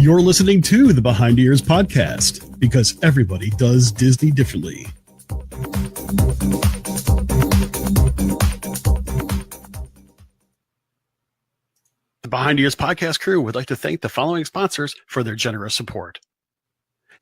You're listening to the Behind Ears podcast because everybody does Disney differently. The Behind Ears podcast crew would like to thank the following sponsors for their generous support.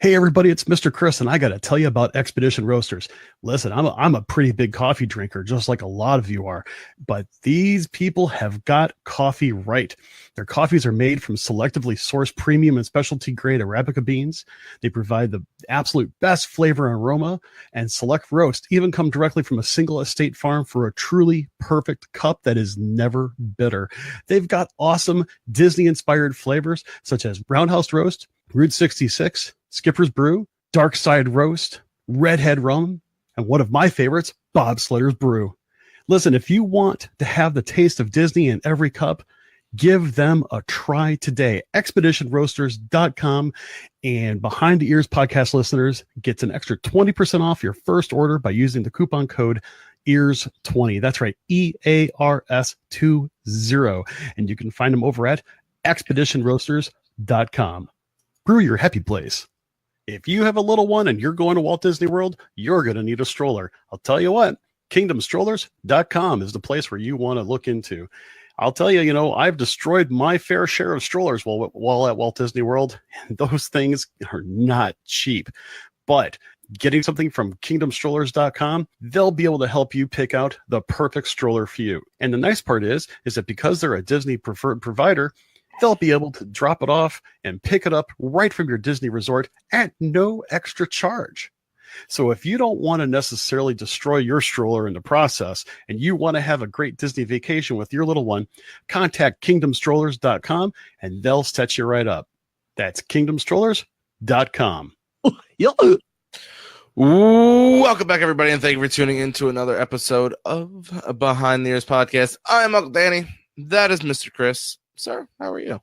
Hey everybody, it's Mr. Chris, and I got to tell you about Expedition Roasters. Listen, I'm a pretty big coffee drinker, just like a lot of you are, but these people have got coffee right. Their coffees are made from selectively sourced premium and specialty grade Arabica beans. They provide the absolute best flavor and aroma, and select roast even come directly from a single estate farm for a truly perfect cup that is never bitter. They've got awesome Disney-inspired flavors such as Roundhouse Roast, Route 66, Skipper's Brew, Dark Side Roast, Redhead Rum, and one of my favorites, Bobsledder's Brew. Listen, if you want to have the taste of Disney in every cup, give them a try today. ExpeditionRoasters.com, and Behind the Ears podcast listeners gets an extra 20% off your first order by using the coupon code EARS20. That's right, EARS20. And you can find them over at ExpeditionRoasters.com. Brew your happy place. If you have a little one and you're going to Walt Disney World, you're going to need a stroller. I'll tell you what, KingdomStrollers.com is the place where you want to look into. I'll tell you, I've destroyed my fair share of strollers while at Walt Disney World, and those things are not cheap. But getting something from KingdomStrollers.com, they'll be able to help you pick out the perfect stroller for you. And the nice part is that because they're a Disney preferred provider, they'll be able to drop it off and pick it up right from your Disney resort at no extra charge. So if you don't want to necessarily destroy your stroller in the process and you want to have a great Disney vacation with your little one, contact KingdomStrollers.com and they'll set you right up. That's KingdomStrollers.com. Welcome back, everybody, and thank you for tuning in to another episode of Behind the Ears podcast. I'm Uncle Danny. That is Mr. Chris. Sir, how are you?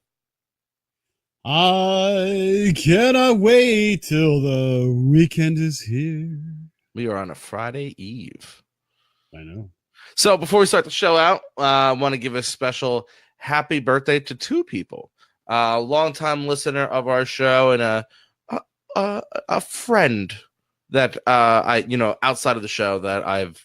I cannot wait till the weekend is here. We are on a Friday Eve. I know. So before we start the show out, I want to give a special happy birthday to two people. A longtime listener of our show and a friend that I outside of the show that I've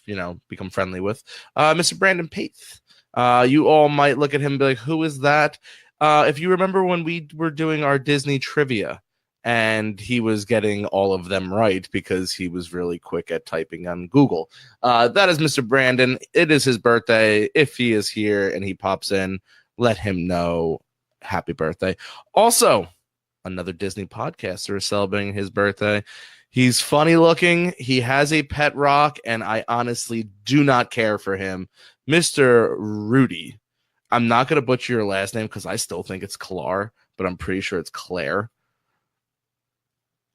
become friendly with. Mr. Brandon Paith. You all might look at him and be like, who is that? If you remember when we were doing our Disney trivia and he was getting all of them right because he was really quick at typing on Google. That is Mr. Brandon. It is his birthday. If he is here and he pops in, let him know happy birthday. Also, another Disney podcaster is celebrating his birthday. He's funny looking. He has a pet rock, and I honestly do not care for him. Mr. Rudy. I'm not going to butcher your last name because I still think it's Clar, but I'm pretty sure it's Claire.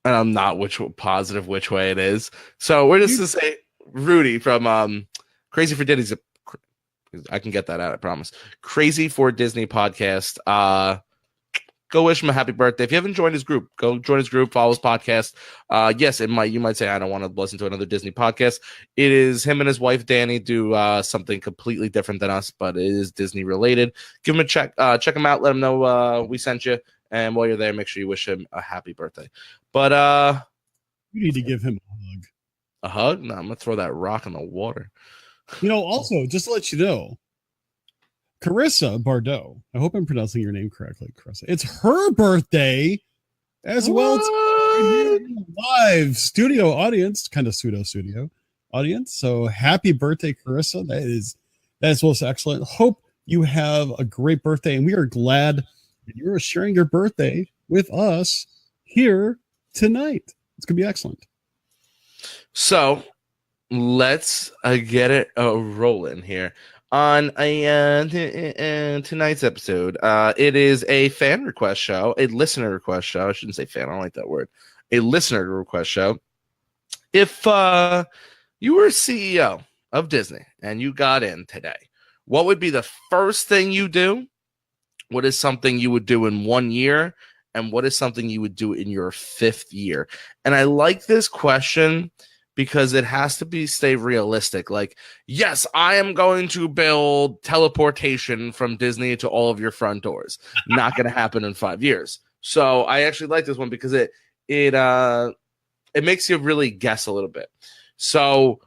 And I'm not positive which way it is. So we're just to say Rudy from Crazy for Disney. I can get that out, I promise. Crazy for Disney podcast. Go wish him a happy birthday. If you haven't joined his group, go join his group, follow his podcast. Yes, you might say, I don't want to listen to another Disney podcast. It is him and his wife, Danny, do something completely different than us, but it is Disney related. Give him a check. Check him out. Let him know we sent you. And while you're there, make sure you wish him a happy birthday. But you need to give him a hug. A hug? No, I'm going to throw that rock in the water. Also, just to let you know, Carissa Bardot, I hope I'm pronouncing your name correctly, Carissa. It's her birthday as well. Live studio audience, kind of pseudo studio audience. So happy birthday, Carissa. That's most excellent. Hope you have a great birthday, and we are glad that you are sharing your birthday with us here tonight. It's gonna be excellent. So let's get it rolling here. On tonight's episode, it is a fan request show, a listener request show. I shouldn't say fan, I don't like that word. A listener request show. If you were CEO of Disney and you got in today, what would be the first thing you do? What is something you would do in 1 year? And what is something you would do in your 5th year? And I like this question because it has to stay realistic. Like, yes, I am going to build teleportation from Disney to all of your front doors. Not going to happen in 5 years. So I actually like this one because it makes you really guess a little bit. So,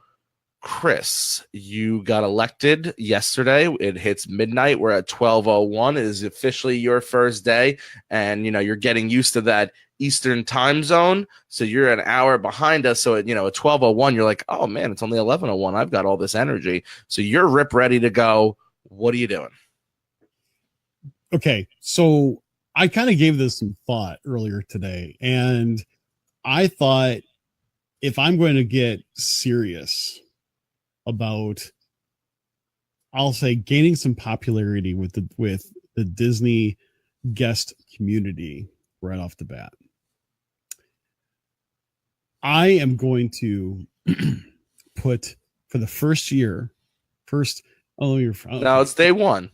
Chris, you got elected yesterday. It hits midnight. We're at 12:01. It is officially your first day, and you're getting used to that Eastern time zone. So you're an hour behind us. So at 12:01, you're like, oh man, it's only 11:01. I've got all this energy. So you're ready to go. What are you doing? Okay, so I kind of gave this some thought earlier today, and I thought if I'm going to get serious about, I'll say, gaining some popularity with the Disney guest community right off the bat, I am going to put for the first year, first. Oh, No, it's day one.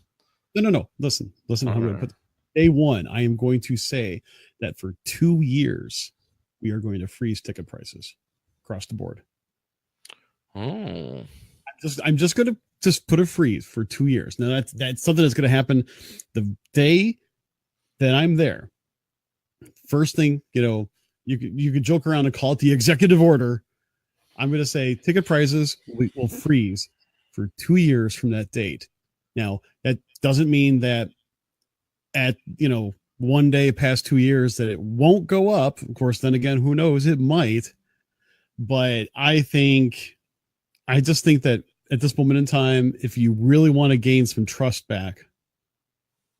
No. Listen. How I'm going to put day one. I am going to say that for 2 years, we are going to freeze ticket prices across the board. Oh, I'm just going to just put a freeze for 2 years. Now that's something that's going to happen the day that I'm there. First thing, you could joke around and call it the executive order. I'm going to say ticket prices will freeze for 2 years from that date. Now, that doesn't mean that at, one day past 2 years that it won't go up. Of course, then again, who knows? It might. But I just think that at this moment in time, if you really want to gain some trust back,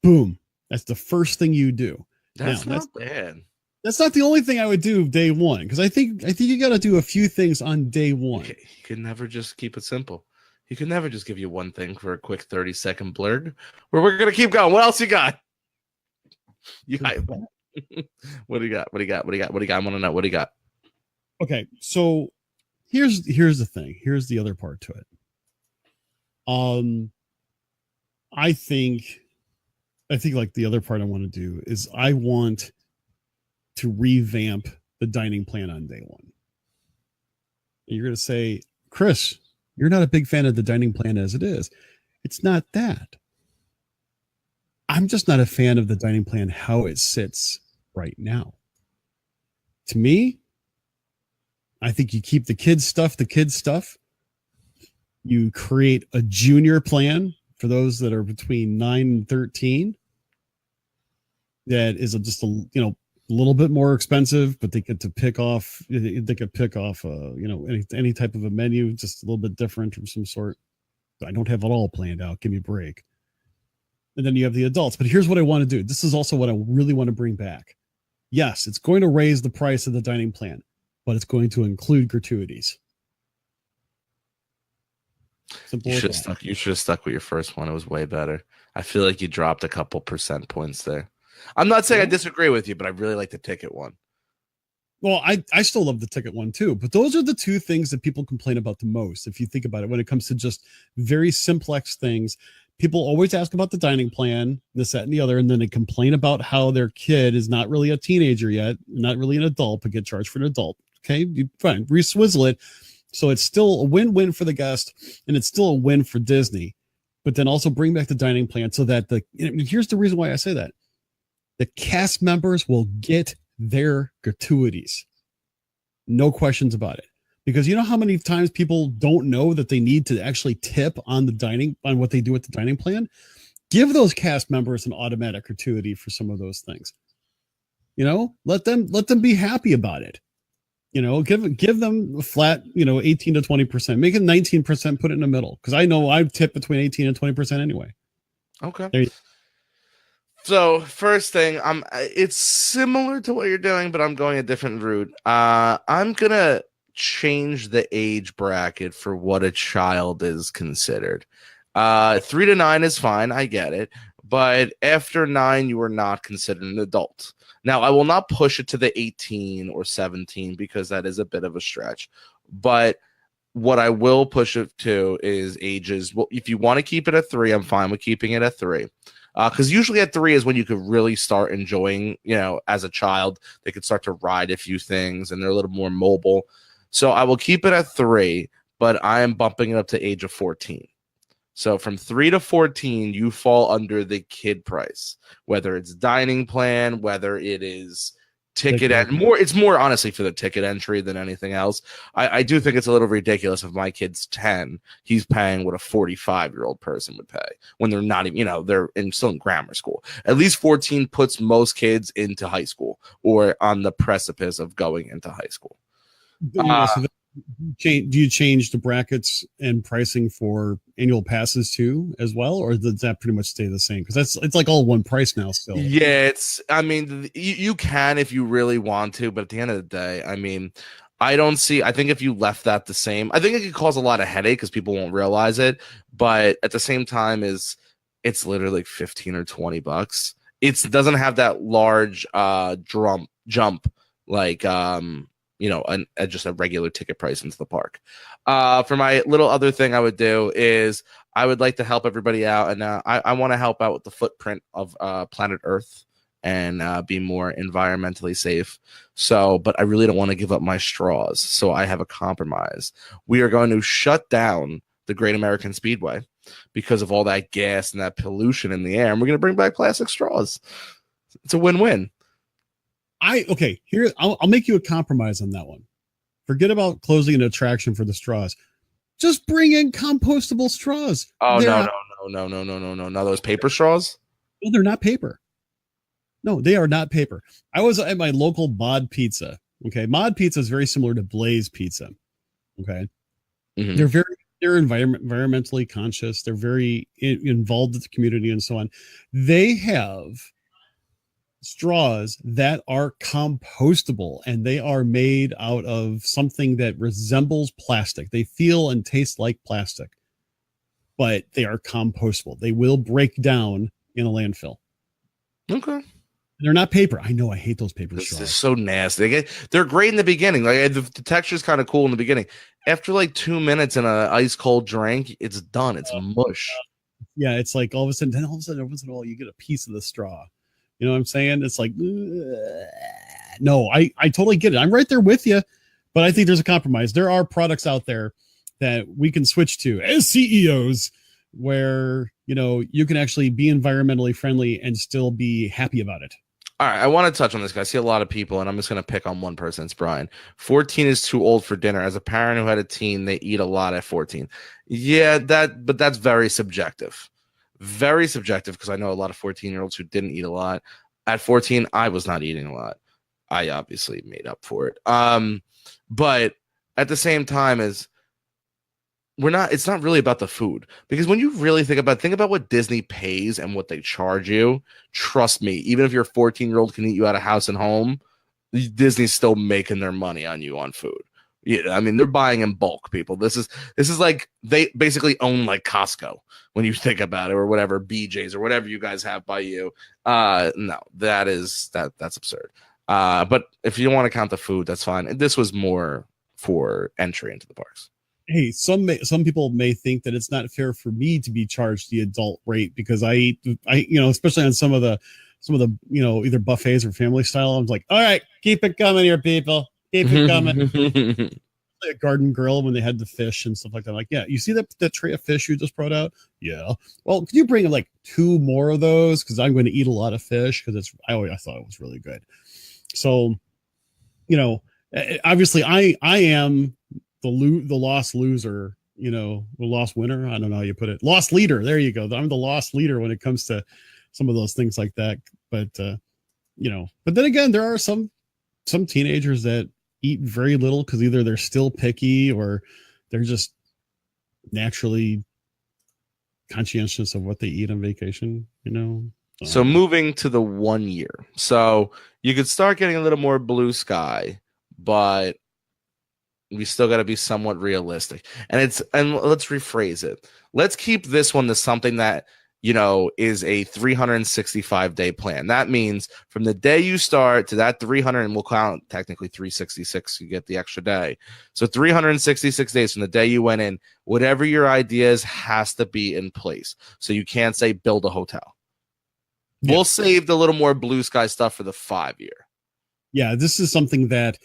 boom, that's the first thing you do. That's not bad. That's not the only thing I would do day one, because I think you got to do a few things on day one. You can never just keep it simple. You can never just give you one thing for a quick 30-second blurb. We're gonna keep going. What else you got? What do you got? I want to know. What do you got? Okay, so here's the thing. Here's the other part to it. I think like the other part I want to do is I want to revamp the dining plan on day one. You're going to say, Chris, you're not a big fan of the dining plan as it is. It's not that. I'm just not a fan of the dining plan how it sits right now. To me, I think you keep the kids stuff. You create a junior plan for those that are between 9 and 13. That is just a little bit more expensive, but they could pick off any type of a menu, just a little bit different from some sort. I don't have it all planned out. Give me a break. And then you have the adults. But here's what I want to do. This is also what I really want to bring back. Yes, it's going to raise the price of the dining plan, but it's going to include gratuities. You should have stuck with your first one. It was way better. I feel like you dropped a couple percent points there. I'm not saying I disagree with you, but I really like the ticket one. Well, I still love the ticket one too, but those are the two things that people complain about the most. If you think about it, when it comes to just very simplex things, people always ask about the dining plan, this, that, and the other, and then they complain about how their kid is not really a teenager yet, not really an adult, but get charged for an adult. Okay, fine, re-swizzle it. So it's still a win-win for the guest, and it's still a win for Disney. But then also bring back the dining plan so that here's the reason why I say that. The cast members will get their gratuities. No questions about it. Because you know how many times people don't know that they need to actually tip on on what they do with the dining plan? Give those cast members an automatic gratuity for some of those things. Let them be happy about it. Give them a flat, 18 to 20%. Make it 19%, put it in the middle. Because I know I tip between 18 and 20% anyway. Okay. So first thing, it's similar to what you're doing, but I'm going a different route. I'm gonna change the age bracket for what a child is considered. 3 to 9 is fine, I get it, but after 9, you are not considered an adult. Now, I will not push it to the 18 or 17 because that is a bit of a stretch, but what I will push it to is ages. Well, if you want to keep it at 3, I'm fine with keeping it at 3. Because usually at 3 is when you could really start enjoying, as a child, they could start to ride a few things and they're a little more mobile. So I will keep it at 3, but I am bumping it up to age of 14. So from 3 to 14, you fall under the kid price, whether it's dining plan, whether it is ticket and more. It's more honestly for the ticket entry than anything else. I do think it's a little ridiculous if my kid's 10, he's paying what a 45-year-old person would pay when they're not even, they're still in grammar school. At least 14 puts most kids into high school or on the precipice of going into high school. Do you change the brackets and pricing for annual passes too as well, or does that pretty much stay the same? Because it's like all one price now still. Yeah, you can if you really want to, but at the end of the day, I think if you left that the same, I think it could cause a lot of headache because people won't realize it. But at the same time, it's literally like 15 or $20. It doesn't have that large jump like just a regular ticket price into the park. For my little other thing I would do is I would like to help everybody out, and I want to help out with the footprint of planet Earth and be more environmentally safe. So, but I really don't want to give up my straws. So I have a compromise. We are going to shut down the Great American Speedway because of all that gas and that pollution in the air, and we're going to bring back plastic straws. It's a win-win. I'll make you a compromise on that one. Forget about closing an attraction for the straws. Just bring in compostable straws. Oh, no. Those paper straws? No, they're not paper. No, they are not paper. I was at my local Mod Pizza. Okay. Mod Pizza is very similar to Blaze Pizza. Okay. Mm-hmm. They're environmentally conscious. They're very involved with the community and so on. They have straws that are compostable, and they are made out of something that resembles plastic. They feel and taste like plastic, but they are compostable. They will break down in a landfill. Okay. They're not paper. I know. I hate those paper straws. This is so nasty. They're great in the beginning. Like the texture is kind of cool in the beginning. After like 2 minutes in an ice cold drink, it's done. It's mush. Yeah, it's like all of a sudden, once in a while, you get a piece of the straw. You know what I'm saying? It's like, no, I totally get it. I'm right there with you, but I think there's a compromise. There are products out there that we can switch to as CEOs where, you can actually be environmentally friendly and still be happy about it. All right, I want to touch on this, guys. I see a lot of people, and I'm just going to pick on one person. It's Brian. 14 is too old for dinner. As a parent who had a teen, they eat a lot at 14. Yeah, but that's very subjective. Very subjective, because I know a lot of 14-year-olds who didn't eat a lot. At 14, I was not eating a lot. I obviously made up for it. But at the same time, it's not really about the food, because when you really think about what Disney pays and what they charge you, trust me, even if your 14-year-old can eat you out of house and home, Disney's still making their money on you on food. Yeah, they're buying in bulk, people. This is like they basically own like Costco when you think about it, or whatever, BJ's or whatever you guys have by you. No, that's absurd. But if you want to count the food, that's fine. This was more for entry into the parks. Hey, some people may think that it's not fair for me to be charged the adult rate because I especially on some of the either buffets or family style. I'm like, all right, keep it coming here, people. Keep it coming. A garden grill when they had the fish and stuff like that. I'm like, yeah, you see that tray of fish you just brought out? Yeah. Well, could you bring like 2 more of those? Because I'm going to eat a lot of fish because I thought it was really good. So, obviously I am the lost loser, the lost winner. I don't know how you put it. Lost leader. There you go. I'm the lost leader when it comes to some of those things like that. But, but then again, there are some teenagers that eat very little because either they're still picky or they're just naturally conscientious of what they eat on vacation, So moving to the 1 year. So you could start getting a little more blue sky, but we still got to be somewhat realistic. And let's rephrase it. Let's keep this one to something that, is a 365-day plan. That means from the day you start to that 300, and we'll count technically 366, you get the extra day. So 366 days from the day you went in, whatever your ideas has to be in place. So you can't say build a hotel. Yeah. We'll save the little more blue sky stuff for the 5 year. Yeah, this is something that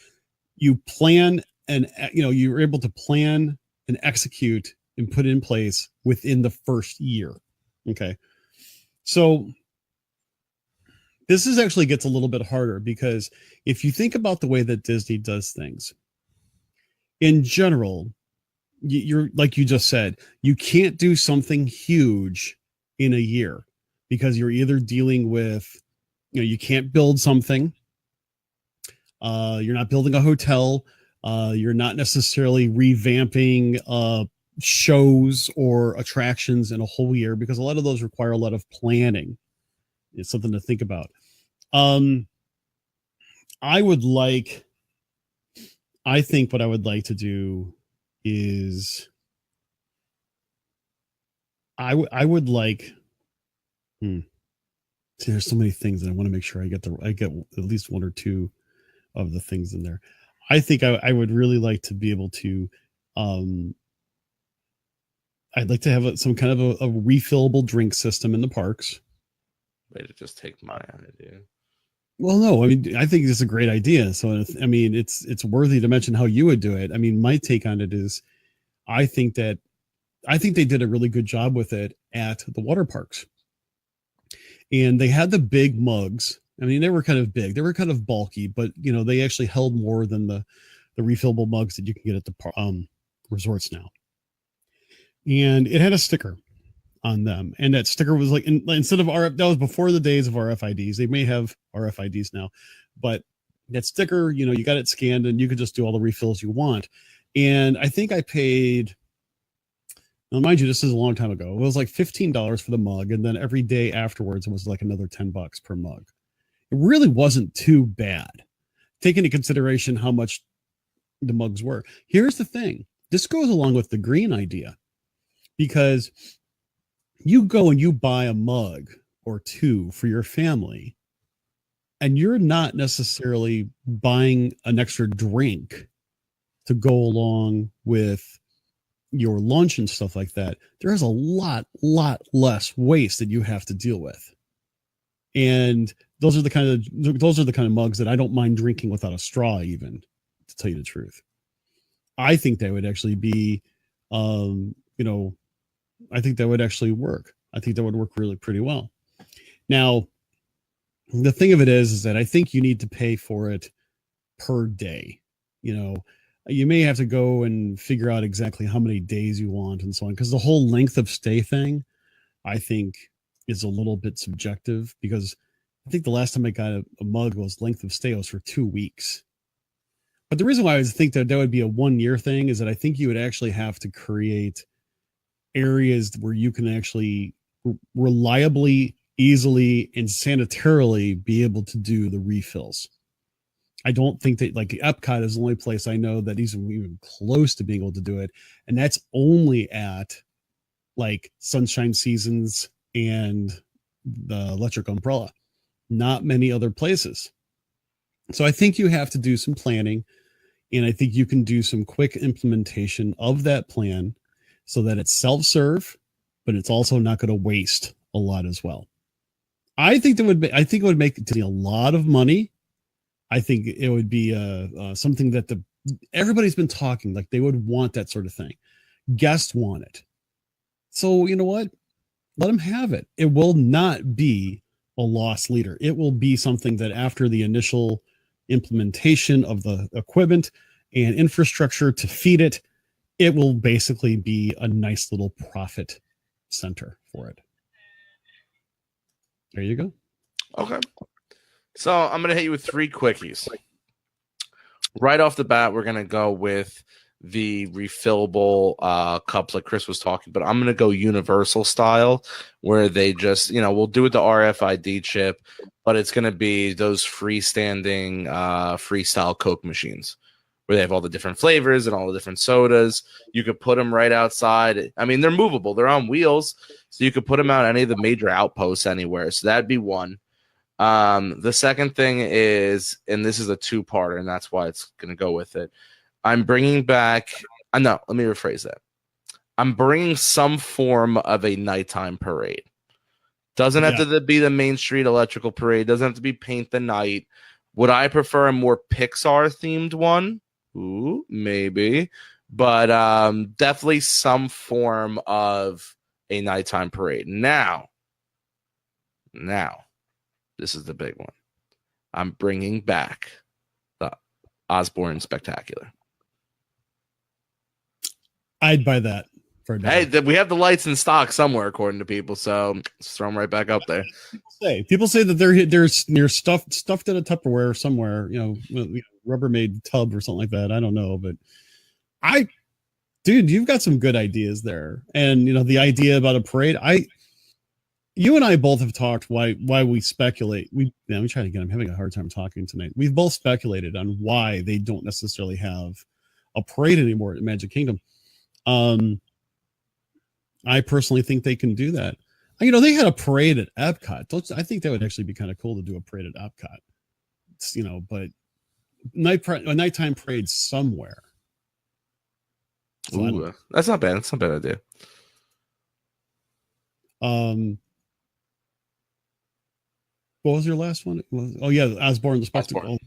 you plan and you're able to plan and execute and put in place within the first year. Okay. So this is actually gets a little bit harder because if you think about the way that Disney does things in general, you're like you just said, you can't do something huge in a year because you're either dealing with, you can't build something. You're not building a hotel. You're not necessarily revamping shows or attractions in a whole year because a lot of those require a lot of planning. It's something to think about. I think what I would like to do is I would like, see, there's so many things that I want to make sure I get at least one or two of the things in there. I think I would really like to be able to, I'd like to have some kind of a refillable drink system in the parks. Way to just take my idea. Well, no, I mean, I think it's a great idea. So, I mean, it's worthy to mention how you would do it. I mean, my take on it is, I think they did a really good job with it at the water parks. And they had the big mugs. I mean, they were kind of big. They were kind of bulky, but they actually held more than the refillable mugs that you can get at the resorts now. And it had a sticker on them, and that sticker was like instead of that was before the days of RFIDs. They may have RFIDs now, but that sticker, you got it scanned and you could just do all the refills you want. And I think I paid, now mind you, this is a long time ago, it was like $15 for the mug, and then every day afterwards it was like another $10 per mug. It really wasn't too bad, take into consideration how much the mugs were. Here's the thing, this goes along with the green idea, because you go and you buy a mug or two for your family, and you're not necessarily buying an extra drink to go along with your lunch and stuff like that. There's a lot less waste that you have to deal with. And those are the kind of mugs that I don't mind drinking without a straw, even, to tell you the truth. I think that would actually be, I think that would actually work. I think that would work really pretty well. Now, the thing of it is that I think you need to pay for it per day. You may have to go and figure out exactly how many days you want and so on, because the whole length of stay thing, I think, is a little bit subjective, because I think the last time I got a mug was length of stay was for 2 weeks. But the reason why I think that would be a 1 year thing is that I think you would actually have to create areas where you can actually reliably, easily, and sanitarily be able to do the refills. I don't think that, like, Epcot is the only place I know that is even close to being able to do it. And that's only at like Sunshine Seasons and the Electric Umbrella, not many other places. So I think you have to do some planning, and I think you can do some quick implementation of that plan so that it's self-serve, but it's also not going to waste a lot as well. I think it would make Disney a lot of money. I think it would be something that everybody's been talking, like they would want that sort of thing. Guests want it. So you know what? Let them have it. It will not be a loss leader. It will be something that after the initial implementation of the equipment and infrastructure to feed it, it will basically be a nice little profit center for it. There you go. Okay. So I'm going to hit you with 3 quickies. Right off the bat, we're going to go with the refillable cups like Chris was talking, but I'm going to go universal style, where they just, we'll do it the RFID chip, but it's going to be those freestanding freestyle Coke machines where they have all the different flavors and all the different sodas. You could put them right outside. I mean, they're movable. They're on wheels, so you could put them out any of the major outposts anywhere. So that'd be one. The second thing is, and this is a 2-parter, and that's why it's going to go with it. I'm bringing back, no, let me rephrase that. I'm bringing some form of a nighttime parade. Doesn't have to be the Main Street Electrical Parade. Doesn't have to be Paint the Night. Would I prefer a more Pixar themed one? Ooh, maybe. but definitely some form of a nighttime parade. Now, this is the big one. I'm bringing back the Osborne Spectacular. I'd buy that for a dollar. Hey, we have the lights in stock somewhere, according to people, so let's throw them right back up there. People say that they're stuffed in a Tupperware somewhere, Rubbermaid tub or something like that. I don't know, but dude, you've got some good ideas there. And the idea about a parade, you and I both have talked why we speculate. Let me try again. I'm having a hard time talking tonight. We've both speculated on why they don't necessarily have a parade anymore at Magic Kingdom. I personally think they can do that. They had a parade at Epcot. I think that would actually be kind of cool to do a parade at Epcot. But a nighttime parade somewhere. So ooh, that's not bad. That's not a bad idea. What was your last one? Osborne the Spectacle.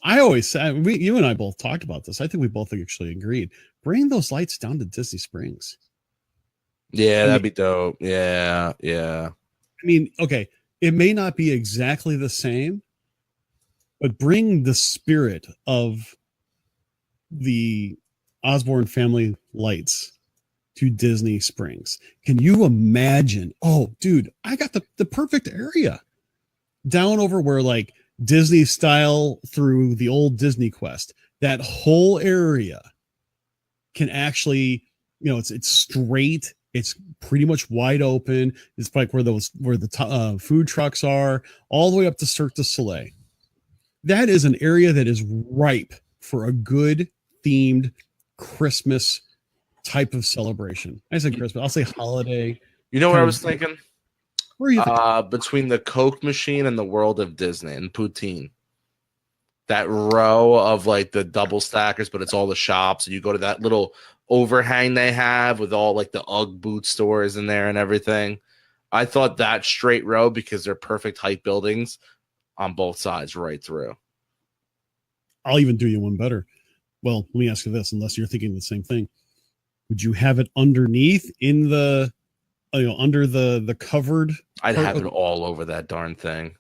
I always say, you and I both talked about this. I think we both actually agreed. Bring those lights down to Disney Springs. Yeah, that'd be dope. Yeah. Okay, it may not be exactly the same, but bring the spirit of the Osborne family lights to Disney Springs. Can you imagine? Oh, dude, I got the perfect area down over where like Disney style through the old Disney Quest. That whole area can actually, it's straight. It's pretty much wide open. It's like where the food trucks are, all the way up to Cirque du Soleil. That is an area that is ripe for a good themed Christmas type of celebration. I said Christmas. I'll say holiday. You know what I was thinking? Where are you thinking? Between the Coke machine and the World of Disney and Poutine. That row of like the double stackers, but it's all the shops. And you go to that little overhang they have with all like the UGG boot stores in there and everything. I thought that straight row, because they're perfect height buildings on both sides right through. I'll even do you one better. Well, let me ask you this, unless you're thinking the same thing. Would you have it underneath in the, under the covered? I'd have it all over that darn thing.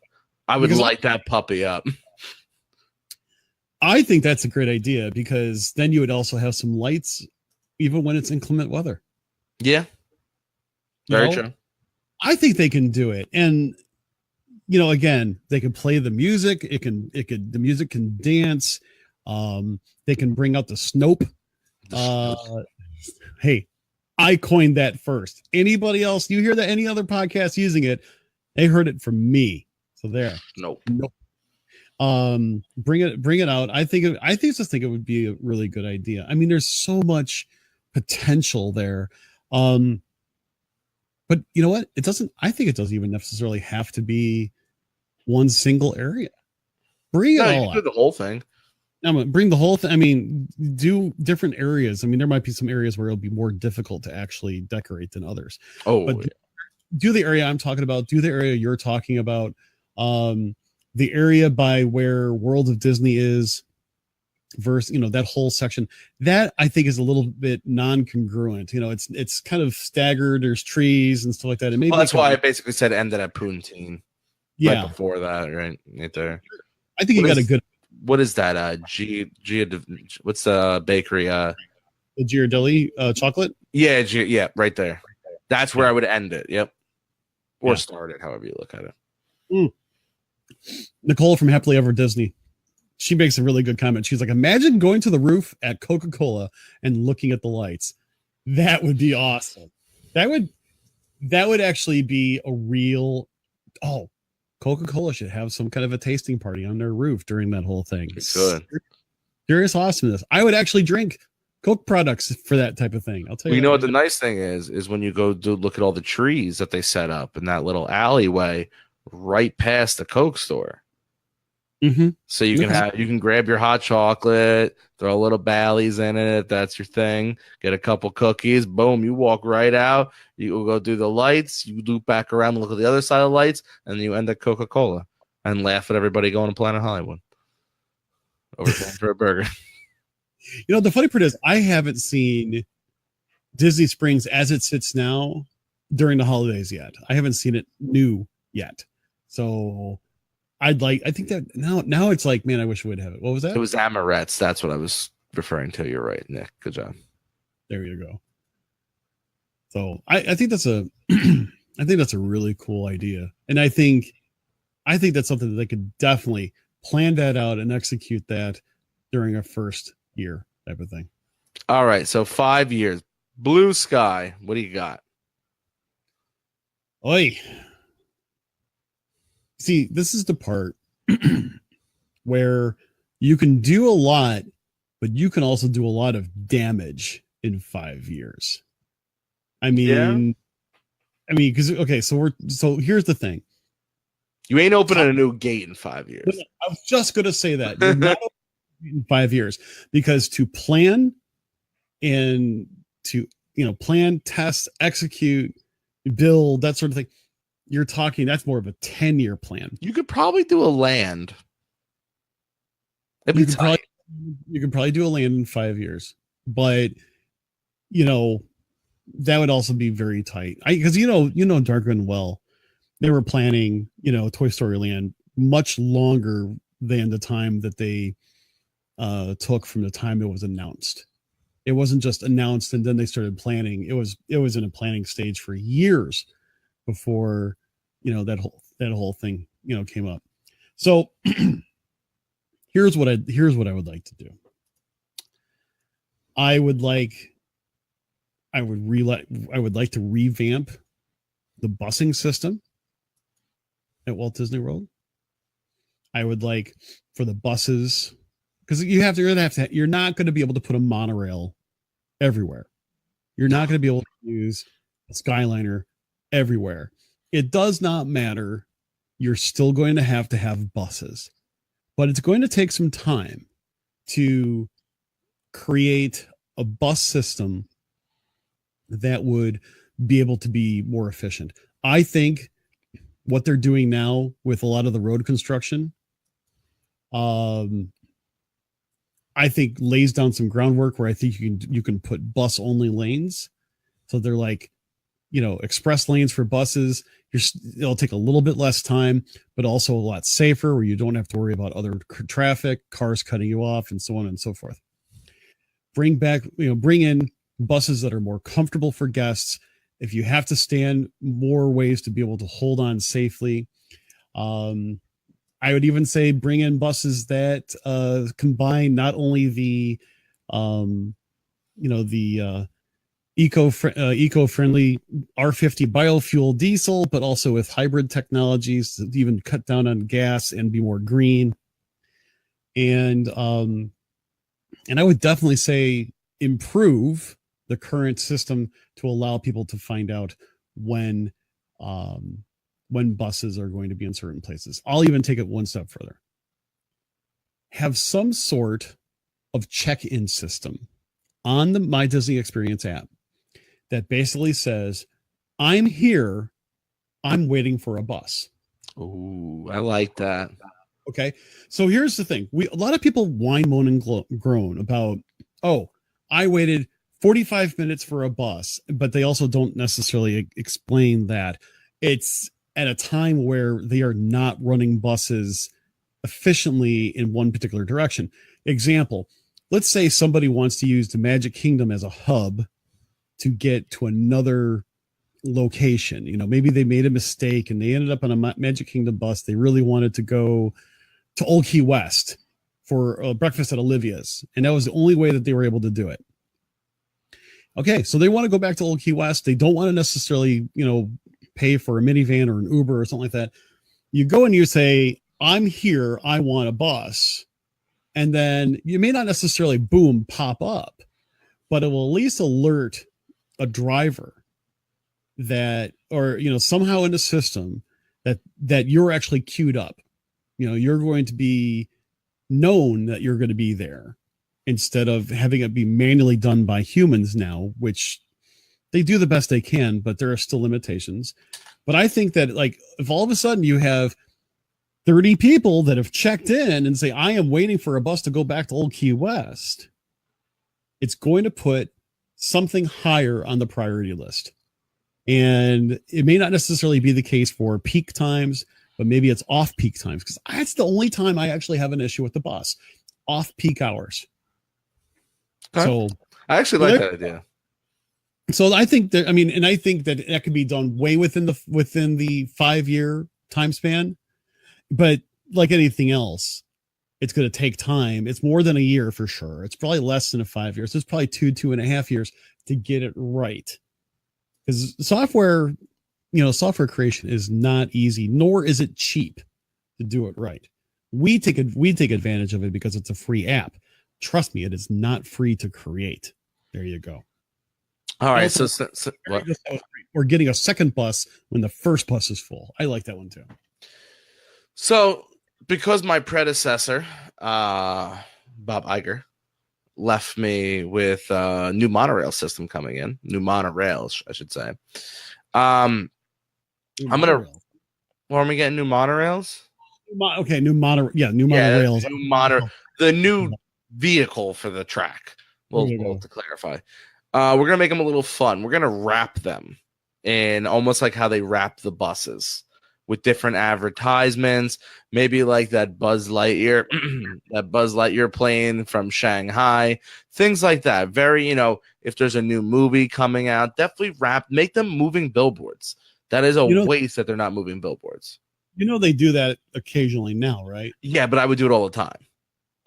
I would light that puppy up. I think that's a great idea, because then you would also have some lights even when it's inclement weather. Yeah. Very true. I think they can do it. And, again, they can play the music. The music can dance. They can bring out the Snope. Hey, I coined that first. Anybody else, you hear that any other podcast using it, they heard it from me. So there. Nope. Bring it out. I just think it would be a really good idea. I mean, there's so much potential there. But you know what? I think it doesn't even necessarily have to be one single area. Bring it all out. Do the whole thing. Bring the whole thing. I mean, do different areas. I mean, there might be some areas where it'll be more difficult to actually decorate than others. But do the area I'm talking about. Do the area you're talking about. The area by where World of Disney is, versus that whole section. That I think is a little bit non-congruent. It's kind of staggered. There's trees and stuff like that. And maybe that's why I basically said ended at Poutine. Yeah, right before that, right there. I think you got a good. What is that? What's the bakery? The Ghirardelli chocolate. Yeah, right there. That's where I would end it. Yep, or start it, however you look at it. Nicole from Happily Ever Disney, she makes a really good comment. She's like, imagine going to the roof at Coca-Cola and looking at the lights. That would be awesome. That would actually be a real. Oh, Coca-Cola should have some kind of a tasting party on their roof during that whole thing. Good. Serious awesomeness. I would actually drink Coke products for that type of thing. I'll tell you. You know what the nice thing is when you go look at all the trees that they set up in that little alleyway right past the Coke store. Mm-hmm. So you can grab your hot chocolate, throw a little Bally's in it if that's your thing, get a couple cookies, boom, you walk right out, you go do the lights, you loop back around and look at the other side of the lights, and you end at Coca-Cola and laugh at everybody going to Planet Hollywood over for a burger. The funny part is I haven't seen Disney Springs as it sits now during the holidays yet. I haven't seen it new yet. So I think that now it's like, man, I wish we would have it. What was that? It was Amorettes. That's what I was referring to. You're right, Nick. Good job. There you go. So I think that's a I think that's a really cool idea. And I think that's something that they could definitely plan that out and execute that during a first year type of thing. All right. So 5 years. Blue sky. What do you got? Oi. See, this is the part where you can do a lot, but you can also do a lot of damage in 5 years. I mean, because so here's the thing. You ain't opening a new gate in 5 years. I was just going to say that. You're not in 5 years, because to plan and to plan, test, execute, build, that sort of thing, you're talking that's more of a 10-year plan. You could probably do a land. You could probably do a land in 5 years, but that would also be very tight. Because Darkwing well, they were planning Toy Story Land much longer than the time that they took from the time it was announced. It wasn't just announced and then they started planning. It was in a planning stage for years before that whole thing came up. So here's what I would like to do. I would like to revamp the busing system at Walt Disney World. I would like for the buses, because you're not going to be able to put a monorail everywhere. You're not going to be able to use a Skyliner everywhere. It does not matter. You're still going to have buses, but it's going to take some time to create a bus system that would be able to be more efficient. I think what they're doing now with a lot of the road construction, I think lays down some groundwork where I think you can put bus only lanes. So they're like, express lanes for buses. It'll take a little bit less time, but also a lot safer, where you don't have to worry about other traffic, cars cutting you off, and so on and so forth. Bring in buses that are more comfortable for guests. If you have to stand, more ways to be able to hold on safely. I would even say bring in buses that combine not only the eco-friendly R50 biofuel diesel, but also with hybrid technologies to even cut down on gas and be more green. And I would definitely say improve the current system to allow people to find out when buses are going to be in certain places. I'll even take it one step further. Have some sort of check-in system on the My Disney Experience app that basically says, I'm here, I'm waiting for a bus. Ooh, I like that. Okay. So here's the thing. A lot of people whine, moan, and groan about, I waited 45 minutes for a bus, but they also don't necessarily explain that it's at a time where they are not running buses efficiently in one particular direction. Example, let's say somebody wants to use the Magic Kingdom as a hub to get to another location. Maybe they made a mistake and they ended up on a Magic Kingdom bus. They really wanted to go to Old Key West for a breakfast at Olivia's, and that was the only way that they were able to do it. Okay, so they want to go back to Old Key West. They don't want to necessarily, pay for a minivan or an Uber or something like that. You go and you say, I'm here, I want a bus. And then you may not necessarily pop up, but it will at least alert a driver that, or, somehow in the system that you're actually queued up. You're going to be known that you're going to be there, instead of having it be manually done by humans now, which they do the best they can, but there are still limitations. But I think that, like, if all of a sudden you have 30 people that have checked in and say, I am waiting for a bus to go back to Old Key West, it's going to put something higher on the priority list. And it may not necessarily be the case for peak times, but maybe it's off peak times, because that's the only time I actually have an issue with the bus, off peak hours. Okay. So I actually like that idea. So I think that, I mean, and I think that that could be done way within the 5 year time span. But like anything else, it's going to take time. It's more than a year for sure. It's probably less than 5 years. It's probably 2.5 years to get it right. Because software creation is not easy, nor is it cheap to do it right. We take advantage of it because it's a free app. Trust me, it is not free to create. There you go. All right, Also, so what? Or getting a second bus when the first bus is full. I like that one too. So, because my predecessor, Bob Iger, left me with a new monorail system coming in, new monorails, I should say. I'm gonna. Well, are we getting new monorails? Okay, new monorails. The new vehicle for the track. Well, to clarify, we're gonna make them a little fun. We're gonna wrap them in almost like how they wrap the buses, with different advertisements, maybe like that Buzz Lightyear, that Buzz Lightyear plane from Shanghai, things like that. Very, if there's a new movie coming out, definitely make them moving billboards. That is a waste that they're not moving billboards. They do that occasionally now, right? Yeah, but I would do it all the time.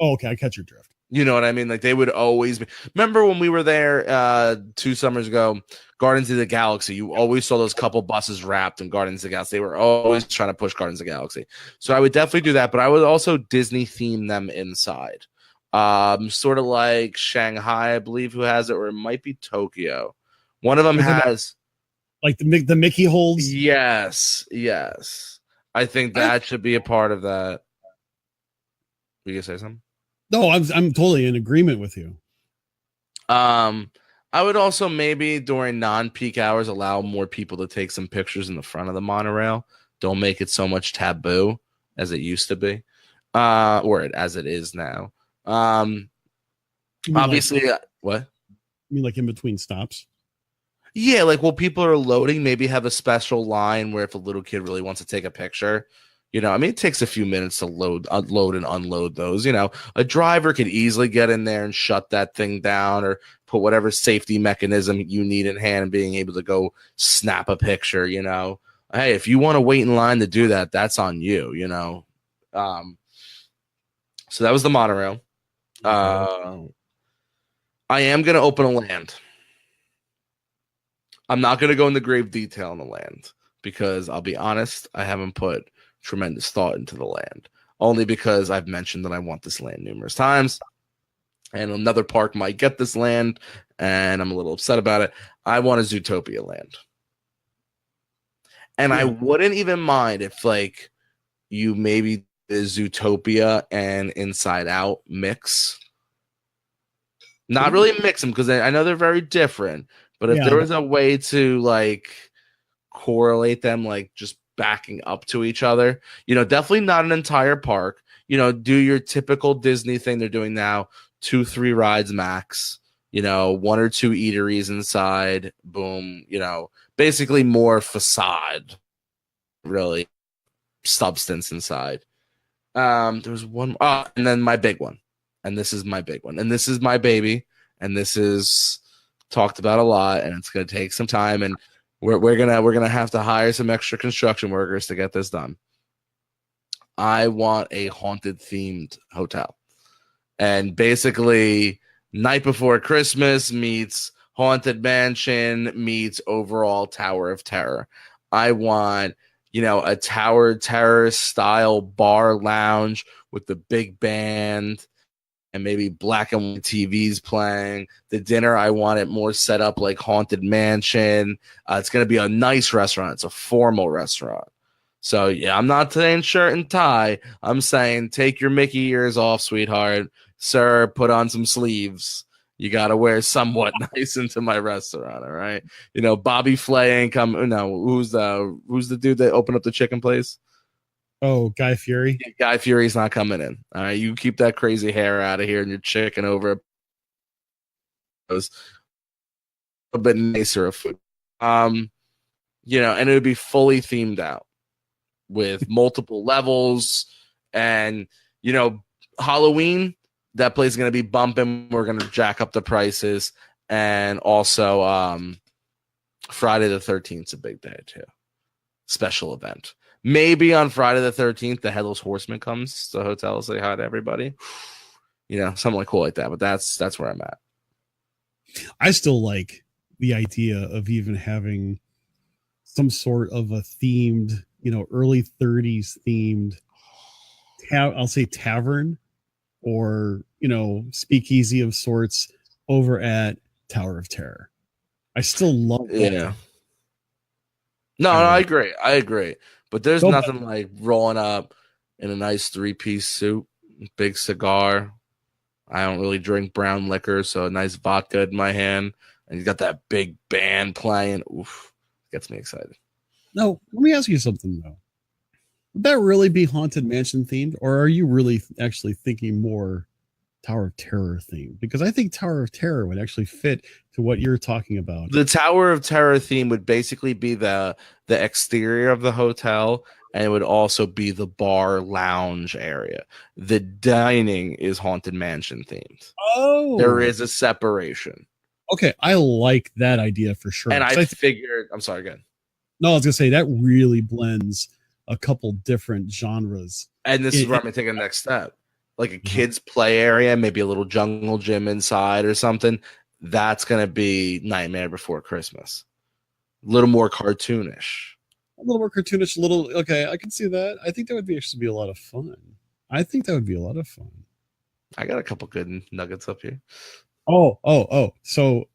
Oh, okay, I catch your drift. You know what I mean? Like they would always be. Remember when we were there 2 summers ago, Guardians of the Galaxy? You always saw those couple buses wrapped in Guardians of the Galaxy. They were always trying to push Guardians of the Galaxy. So I would definitely do that, but I would also Disney theme them inside. Sort of like Shanghai, I believe, who has it, or it might be Tokyo. One of them has like the Mickey holds. Yes. I think that should be a part of that. You gonna say something? No, I'm totally in agreement with you. I would also maybe during non-peak hours allow more people to take some pictures in the front of the monorail. Don't make it so much taboo as it used to be, as it is now. Obviously, what? You mean like in between stops? Yeah, like while people are loading, maybe have a special line where if a little kid really wants to take a picture, it takes a few minutes to unload and unload those. A driver could easily get in there and shut that thing down or put whatever safety mechanism you need in hand and being able to go snap a picture, Hey, if you want to wait in line to do that, that's on you, So that was the monorail. I am going to open a land. I'm not going to go into grave detail on the land because I'll be honest, I haven't put tremendous thought into the land, only because I've mentioned that I want this land numerous times, and another park might get this land, and I'm a little upset about it. I want a Zootopia land, and I wouldn't even mind if you maybe the Zootopia and Inside Out mix. Not really mix them because I know they're very different. But if there was a way to correlate them, just backing up to each other, definitely not an entire park. Do your typical Disney thing they're doing now: 2-3 rides max. 1 or 2 eateries inside. Boom. Basically more facade, really, substance inside. There was one, and then my big one, and this is my big one, and this is my baby, and this is talked about a lot, and it's going to take some time, and we're gonna have to hire some extra construction workers to get this done. I want a haunted themed hotel, and basically Night Before Christmas meets Haunted Mansion meets overall Tower of Terror. I want a Tower of Terror style bar lounge with the big band and maybe black and white TVs playing. The dinner, I want it more set up like Haunted Mansion. It's going to be a nice restaurant. It's a formal restaurant. So, yeah, I'm not saying shirt and tie. I'm saying take your Mickey ears off, sweetheart. Sir, put on some sleeves. You got to wear somewhat nice into my restaurant, all right? Bobby Flay ain't come. No, who's the dude that opened up the chicken place? Oh, Guy Fieri. Guy Fieri's not coming in. All right, you keep that crazy hair out of here and your chicken over a bit nicer of food. And it would be fully themed out with multiple levels. And, Halloween, that place is going to be bumping. We're going to jack up the prices. And also Friday the 13th is a big day, too. Special event. Maybe on Friday the 13th, the Headless Horseman comes to the hotel to say hi to everybody. Something like cool like that. But that's where I'm at. I still like the idea of even having some sort of a themed, early 30s themed, I'll say tavern or, speakeasy of sorts over at Tower of Terror. I still love that. Yeah. No, I agree. But there's nothing like rolling up in a nice 3-piece suit, big cigar. I don't really drink brown liquor, so a nice vodka in my hand. And you got that big band playing. Oof, gets me excited. No, let me ask you something, though. Would that really be Haunted Mansion themed? Or are you really actually thinking more Tower of Terror themed? Because I think Tower of Terror would actually fit to what you're talking about. The Tower of Terror theme would basically be the exterior of the hotel, and it would also be the bar lounge area. The dining is Haunted Mansion themed. Oh, there is a separation. Okay, I like that idea for sure. And I figured, I'm sorry, again. No, I was gonna say that really blends a couple different genres. And this is where I'm gonna take a next step. Like a kids' play area, maybe a little jungle gym inside or something. That's gonna be Nightmare Before Christmas. A little more cartoonish. Okay, I can see that. I think that would actually be a lot of fun. I got a couple good nuggets up here. Oh. So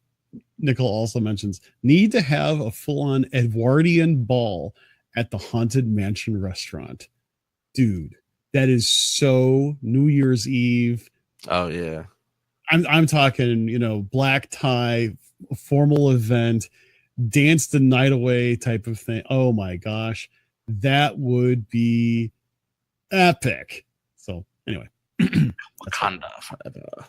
Nicole also mentions need to have a full-on Edwardian ball at the Haunted Mansion restaurant. Dude, that is so New Year's Eve. Oh yeah. I'm talking, black tie, formal event, dance the night away type of thing. Oh my gosh. That would be epic. So anyway. Wakanda forever.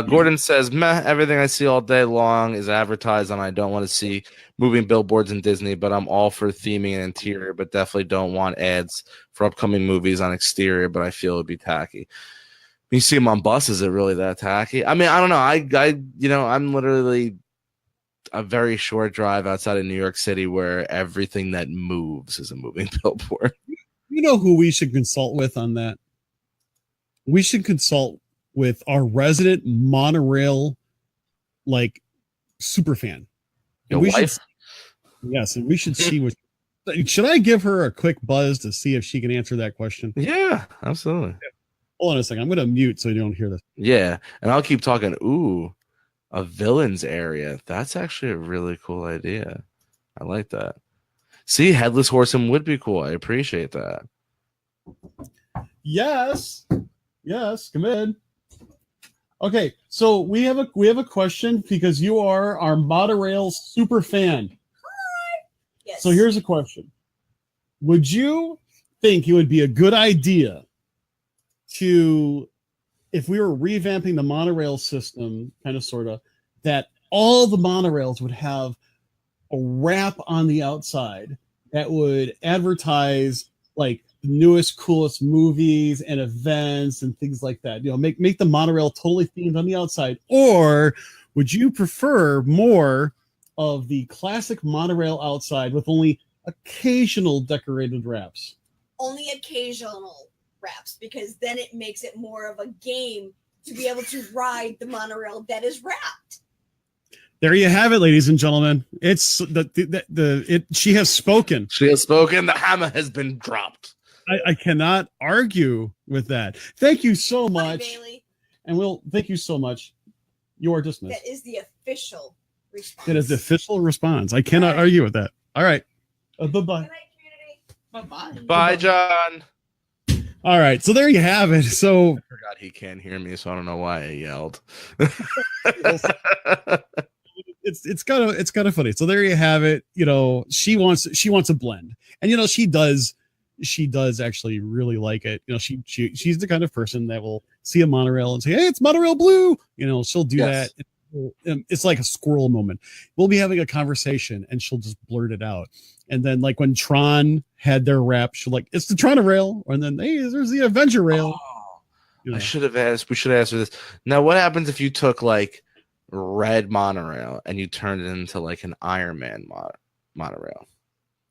Gordon says, meh, everything I see all day long is advertised, and I don't want to see moving billboards in Disney, but I'm all for theming and interior, but definitely don't want ads for upcoming movies on exterior, but I feel it would be tacky. When you see them on buses, is it really that tacky? I mean, I don't know. I'm literally a very short drive outside of New York City where everything that moves is a moving billboard. You know who we should consult with on that? We should consult with our resident monorail super fan. Your wife? And we should see what. Should I give her a quick buzz to see if she can answer that question? Yeah, absolutely. Hold on a second. I'm going to mute so you don't hear this. Yeah, and I'll keep talking. Ooh, a villains area. That's actually a really cool idea. I like that. See, Headless Horseman would be cool. I appreciate that. Yes, come in. Okay, so we have a question because you are our monorail super fan. Hi. Yes. So here's a question: would you think it would be a good idea to, if we were revamping the monorail system, kind of sort of, that all the monorails would have a wrap on the outside that would advertise like the newest, coolest movies and events and things like that? Make the monorail totally themed on the outside. Or would you prefer more of the classic monorail outside with only occasional decorated wraps? Only occasional wraps, because then it makes it more of a game to be able to ride the monorail that is wrapped. There you have it, ladies and gentlemen. It's she has spoken. She has spoken. The hammer has been dropped. I cannot argue with that. Thank you so much. Hi, Bailey. And thank you so much. You are dismissed. That is the official response. That is the official response. I cannot argue with that. All right. Bye-bye. Good night, community. Bye-bye. Bye, John. All right. So there you have it. So I forgot he can't hear me, so I don't know why I yelled. it's kind of funny. So there you have it. She wants a blend, and she does actually really like it. She's the kind of person that will see a monorail and say, "Hey, it's monorail blue." She'll do that. it's like a squirrel moment. We'll be having a conversation and she'll just blurt it out. And then like when Tron had their rap, she'll like, it's the Tron rail. And then, hey, there's the Avenger rail. Oh, You know. we should have asked her this. Now, what happens if you took like red monorail and you turned it into like an Iron Man monorail?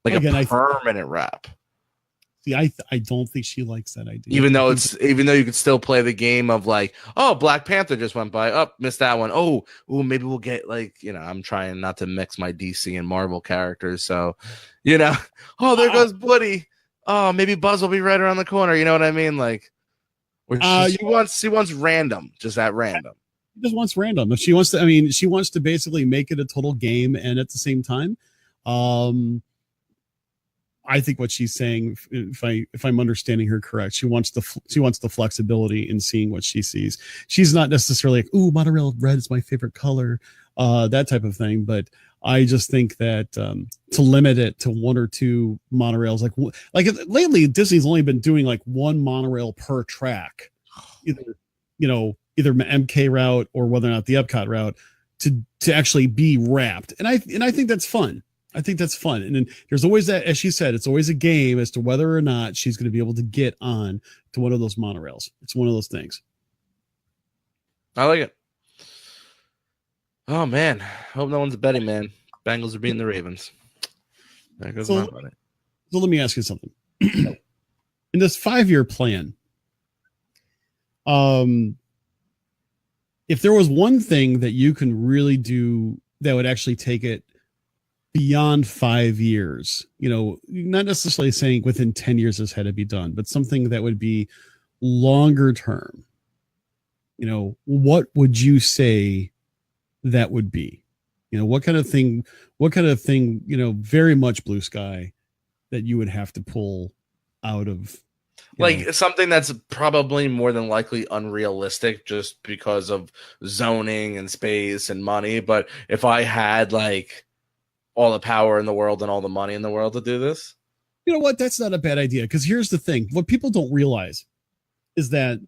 Like Again, a permanent wrap. See, I don't think she likes that idea. Even though you could still play the game of like, oh, Black Panther just went by. Oh, missed that one. Oh, maybe we'll get like, I'm trying not to mix my DC and Marvel characters. So, oh, there goes Woody. Oh, maybe Buzz will be right around the corner. You know what I mean? Like, she wants random, just that random. She just wants random. If she wants to, she wants to basically make it a total game, and at the same time, I think what she's saying, if I'm understanding her correct, she wants the flexibility in seeing what she sees. She's not necessarily like, ooh, monorail red is my favorite color, that type of thing. But I just think that to limit it to one or two monorails, like lately Disney's only been doing like one monorail per track, either MK route or whether or not the Epcot route to actually be wrapped, and I think that's fun. I think that's fun. And then there's always that, as she said, it's always a game as to whether or not she's going to be able to get on to one of those monorails. It's one of those things. I like it. Oh, man. Hope no one's a betting man. Bengals are beating the Ravens. There goes my money. So let me ask you something. In this 5-year plan, if there was one thing that you can really do that would actually take it beyond 5 years, not necessarily saying within 10 years this had to be done, but something that would be longer term, what would you say that would be? What kind of thing, very much blue sky that you would have to pull out of something that's probably more than likely unrealistic just because of zoning and space and money. But if I had like all the power in the world and all the money in the world to do this, you know what? That's not a bad idea. Because here's the thing. What people don't realize is that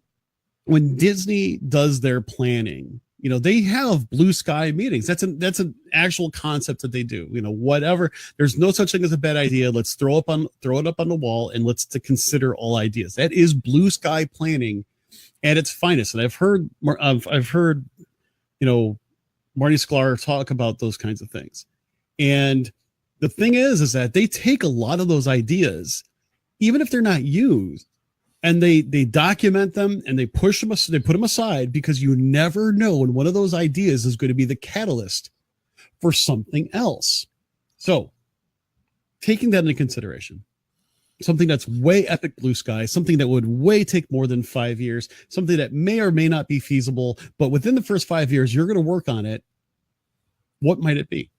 when Disney does their planning, they have blue sky meetings. That's an actual concept that they do. Whatever. There's no such thing as a bad idea. Let's throw it up on the wall and let's to consider all ideas. That is blue sky planning at its finest. And I've heard Marty Sklar talk about those kinds of things. And the thing is that they take a lot of those ideas, even if they're not used, and they document them and they push them, they put them aside, because you never know when one of those ideas is going to be the catalyst for something else. So taking that into consideration, something that's way epic blue sky, something that would way take more than 5 years, something that may or may not be feasible, but within the first 5 years, you're going to work on it. What might it be?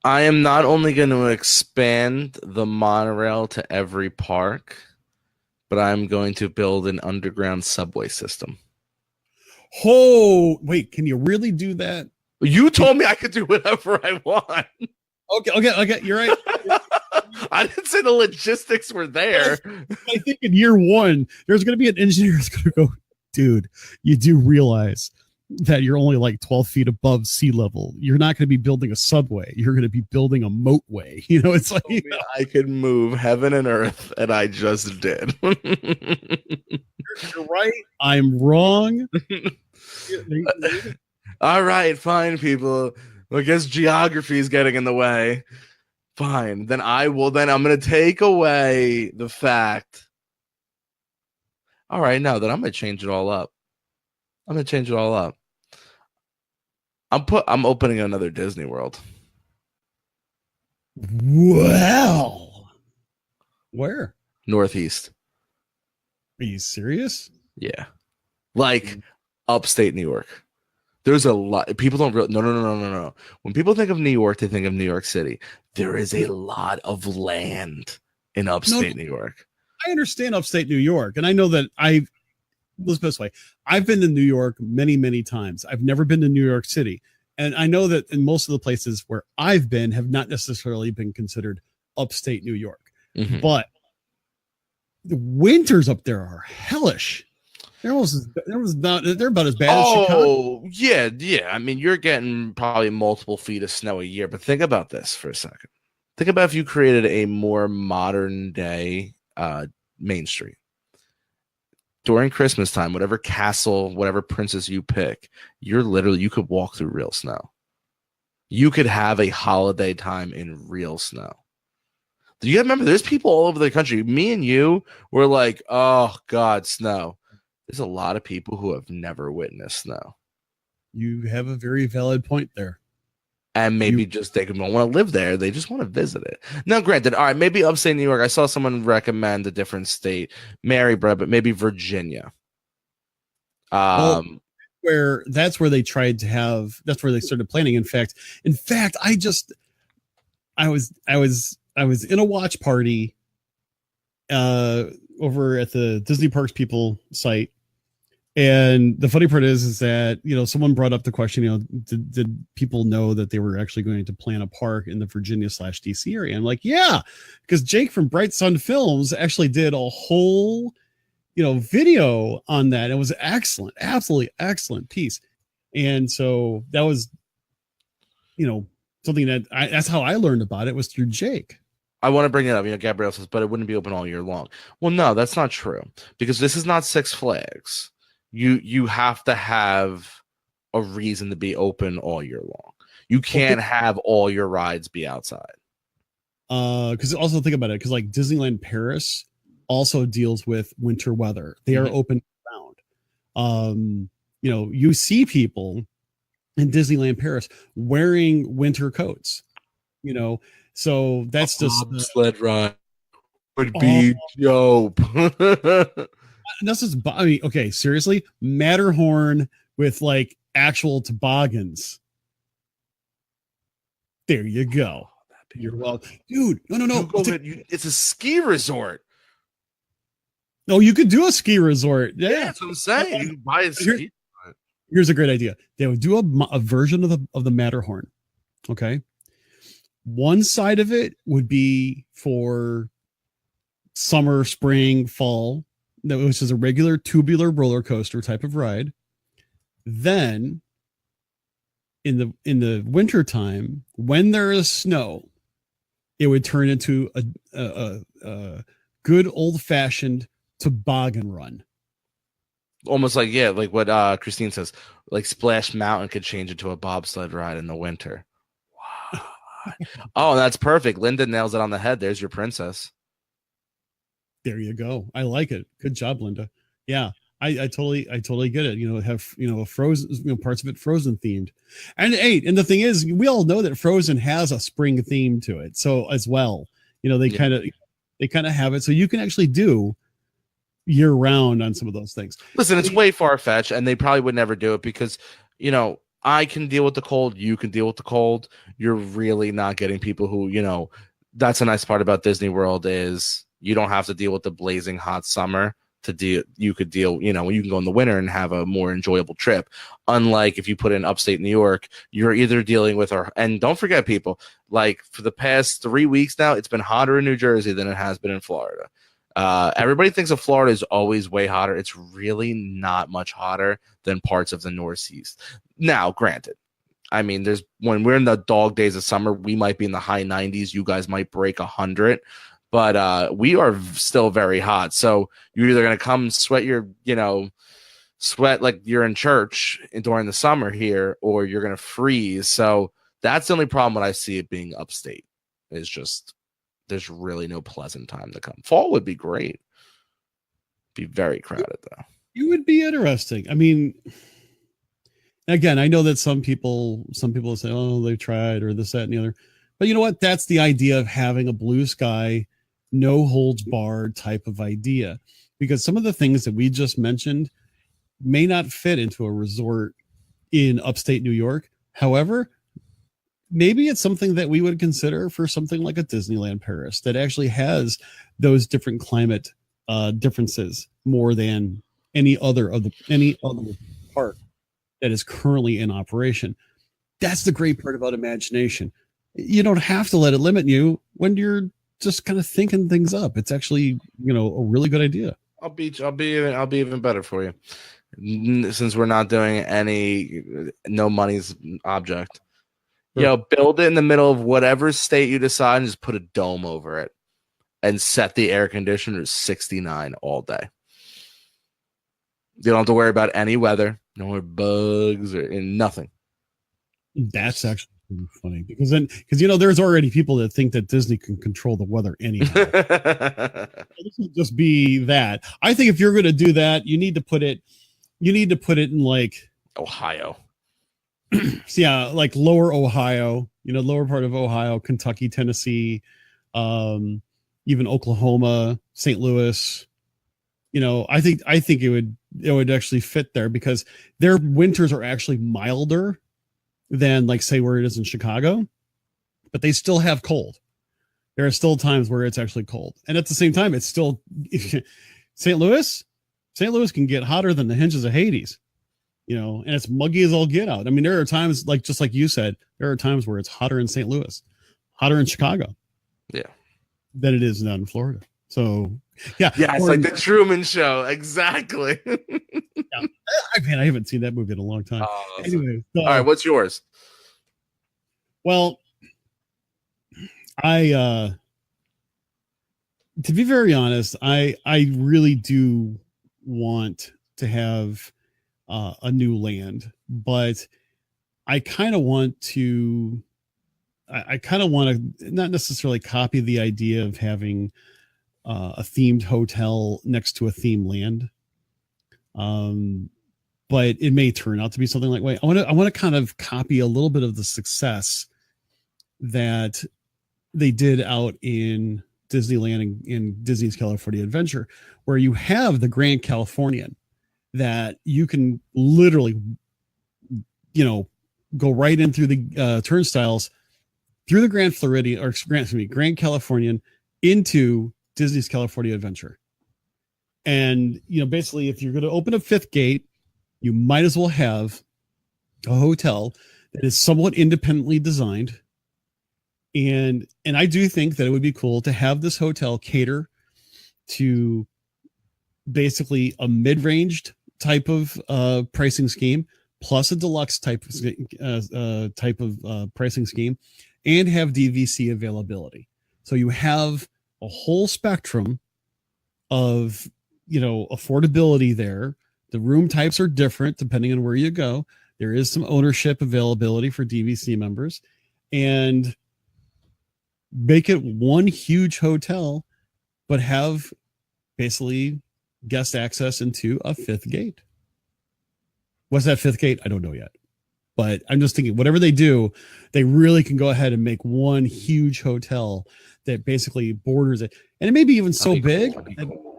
I am not only going to expand the monorail to every park, but I'm going to build an underground subway system. Oh, wait, can you really do that? You told me I could do whatever I want. Okay, you're right. I didn't say the logistics were there. I think in year one, there's going to be an engineer that's going to go, dude, you do realize that you're only like 12 feet above sea level. You're not going to be building a subway. You're going to be building a moatway. It's like I could move heaven and earth, and I just did. You're right. I'm wrong. All right, fine, people. I guess geography is getting in the way. Fine. Then I'm going to take away the fact. All right, now that I'm going to change it all up. I'm opening another Disney World. Well, where? Northeast. Are you serious? Yeah. Like upstate New York. There's a lot. People don't no. When people think of New York, they think of New York City. There is a lot of land in upstate New York. I understand upstate New York, and I know that let's put it this way. I've been to New York many, many times. I've never been to New York City. And I know that in most of the places where I've been have not necessarily been considered upstate New York. Mm-hmm. But the winters up there are hellish. They're about as bad as Chicago. Oh, yeah. I mean, you're getting probably multiple feet of snow a year, but think about this for a second. Think about if you created a more modern day Main Street. During Christmas time, whatever castle, whatever princess you pick, you could walk through real snow. You could have a holiday time in real snow. Do you remember there's people all over the country? Me and you were like, oh God, snow. There's a lot of people who have never witnessed snow. You have a very valid point there. And maybe just they don't want to live there. They just want to visit it. Now, granted, all right, maybe upstate New York. I saw someone recommend a different state, Maryborough, but maybe Virginia. That's where they tried to have. That's where they started planning. In fact, I was in a watch party over at the Disney Parks People site. And the funny part is that, someone brought up the question, did people know that they were actually going to plan a park in the Virginia/DC area? I'm like, yeah, because Jake from Bright Sun Films actually did a whole, video on that. It was excellent, absolutely excellent piece. And so that was, something that's how I learned about it, was through Jake. I want to bring it up. Gabrielle says, but it wouldn't be open all year long. Well, no, that's not true, because this is not Six Flags. You have to have a reason to be open all year long. You can't have all your rides be outside. Because also think about it, because like Disneyland Paris also deals with winter weather. They are open around. You see people in Disneyland Paris wearing winter coats. So that's just sled ride would be dope. This is, okay, seriously, Matterhorn with like actual toboggans. There you go. You're welcome, dude. No. It's a ski resort. No, you could do a ski resort. Yeah, that's what I'm saying. You can buy a ski. Here's a great idea. They would do a version of the Matterhorn. Okay, one side of it would be for summer, spring, fall, which is a regular tubular roller coaster type of ride. Then in the winter time, when there is snow, it would turn into a good old fashioned toboggan run. Almost like what Christine says, like Splash Mountain could change into a bobsled ride in the winter. Wow. Oh, that's perfect. Linda nails it on the head. There's your princess. There you go. I like it. Good job, Linda. Yeah, I totally get it. Have a Frozen, parts of it Frozen themed, and the thing is, we all know that Frozen has a spring theme to it, so as well, they kind of have it, so you can actually do year round on some of those things. Listen, it's way far fetched, and they probably would never do it because I can deal with the cold, you can deal with the cold. You're really not getting people who that's a nice part about Disney World is you don't have to deal with the blazing hot summer to deal. You could deal, you can go in the winter and have a more enjoyable trip. Unlike if you put in upstate New York, you're either dealing with and don't forget, people, like for the past 3 weeks now, it's been hotter in New Jersey than it has been in Florida. Everybody thinks of Florida is always way hotter. It's really not much hotter than parts of the Northeast. Now, granted, I mean, when we're in the dog days of summer, we might be in the high 90s. You guys might break 100. But we are still very hot. So you're either going to come sweat sweat like you're in church during the summer here, or you're going to freeze. So that's the only problem when I see it being upstate is just there's really no pleasant time to come. Fall would be great. Be very crowded, though. It would be interesting. I mean, again, I know that some people say, oh, they've tried or this, that, and the other. But you know what? That's the idea of having a blue sky, no holds barred type of idea, because some of the things that we just mentioned may not fit into a resort in upstate New York. However, maybe it's something that we would consider for something like a Disneyland Paris that actually has those different climate differences more than any other park that is currently in operation. That's the great part about imagination. You don't have to let it limit you when you're just kind of thinking things up. It's actually, a really good idea. I'll be even better for you. Since we're not doing any no money's object. Sure. Yo, build it in the middle of whatever state you decide and just put a dome over it and set the air conditioner to 69 all day. You don't have to worry about any weather, no more bugs or nothing. That's actually pretty funny because there's already people that think that Disney can control the weather anyhow. This would just be that. I think if you're going to do that, you need to put it in like Ohio. Yeah, like lower Ohio, lower part of Ohio, Kentucky, Tennessee, even Oklahoma, St. Louis. I think it would actually fit there because their winters are actually milder than like say where it is in Chicago, but they still have cold. There are still times where it's actually cold. And at the same time, it's still St. Louis can get hotter than the hinges of Hades. And it's muggy as all get out. I mean, there are times just like you said, there are times where it's hotter in St. Louis, hotter in Chicago. Yeah. Than it is down in Florida. So yeah. Yeah, it's like the Truman Show. Exactly. Yeah. I haven't seen that movie in a long time. Anyway, all right, what's yours? Well, to be very honest, I really do want to have a new land, but I kind of want to not necessarily copy the idea of having a themed hotel next to a themed land. But it may turn out to be something like, I want to kind of copy a little bit of the success that they did out in Disneyland in Disney's California Adventure, where you have the Grand Californian that you can literally, go right in through the turnstiles through the Grand Floridian or Grand Californian into Disney's California Adventure. And, basically if you're going to open a fifth gate, you might as well have a hotel that is somewhat independently designed. And I do think that it would be cool to have this hotel cater to basically a mid-ranged type of pricing scheme plus a deluxe type of pricing scheme and have DVC availability. So you have a whole spectrum of, affordability there. The room types are different depending on where you go. There is some ownership availability for DVC members, and make it one huge hotel, but have basically guest access into a fifth gate. What's that fifth gate? I don't know yet, but I'm just thinking whatever they do, they really can go ahead and make one huge hotel that basically borders it. And it may be even so big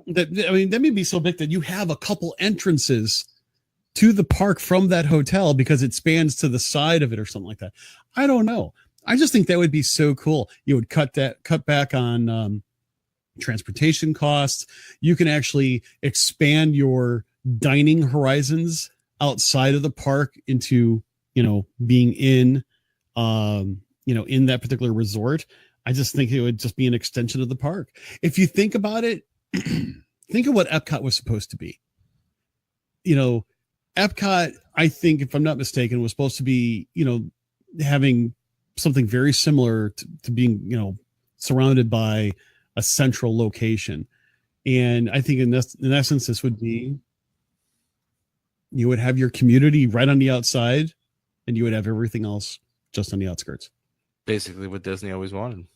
that may be so big that you have a couple entrances to the park from that hotel because it spans to the side of it or something like that. I don't know. I just think that would be so cool. You would cut back on transportation costs. You can actually expand your dining horizons outside of the park into, being in that particular resort. I just think it would just be an extension of the park. If you think about it, think of what Epcot was supposed to be. Epcot, I think, if I'm not mistaken, was supposed to be, having something very similar to being, surrounded by a central location. And I think in essence, this would be, you would have your community right on the outside and you would have everything else just on the outskirts. Basically what Disney always wanted.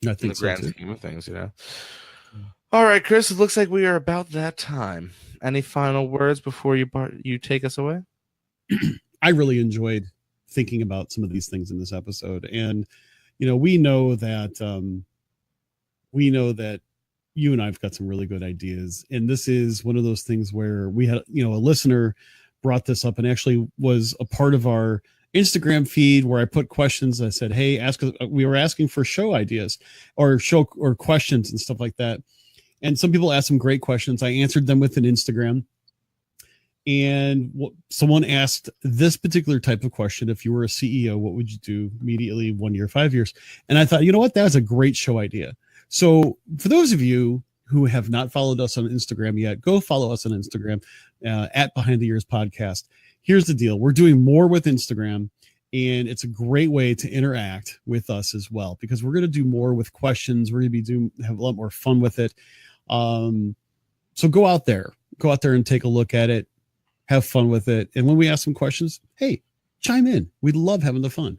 I think in the grand scheme of things, All right, Chris, it looks like we are about that time. Any final words before you take us away? I really enjoyed thinking about some of these things in this episode. And, we know that you and I've got some really good ideas. And this is one of those things where we had, a listener brought this up and actually was a part of our Instagram feed where I put questions. I said, hey, we were asking for show ideas or questions and stuff like that. And some people asked some great questions. I answered them with an Instagram. And someone asked this particular type of question. If you were a CEO, what would you do immediately 1 year, 5 years? And I thought, you know what? That's a great show idea. So for those of you who have not followed us on Instagram yet, go follow us on Instagram at Behind the Ears Podcast. Here's the deal. We're doing more with Instagram, and it's a great way to interact with us as well, because we're going to do more with questions. We're going to have a lot more fun with it. So go out there and take a look at it, have fun with it. And when we ask some questions, hey, chime in. We love having the fun.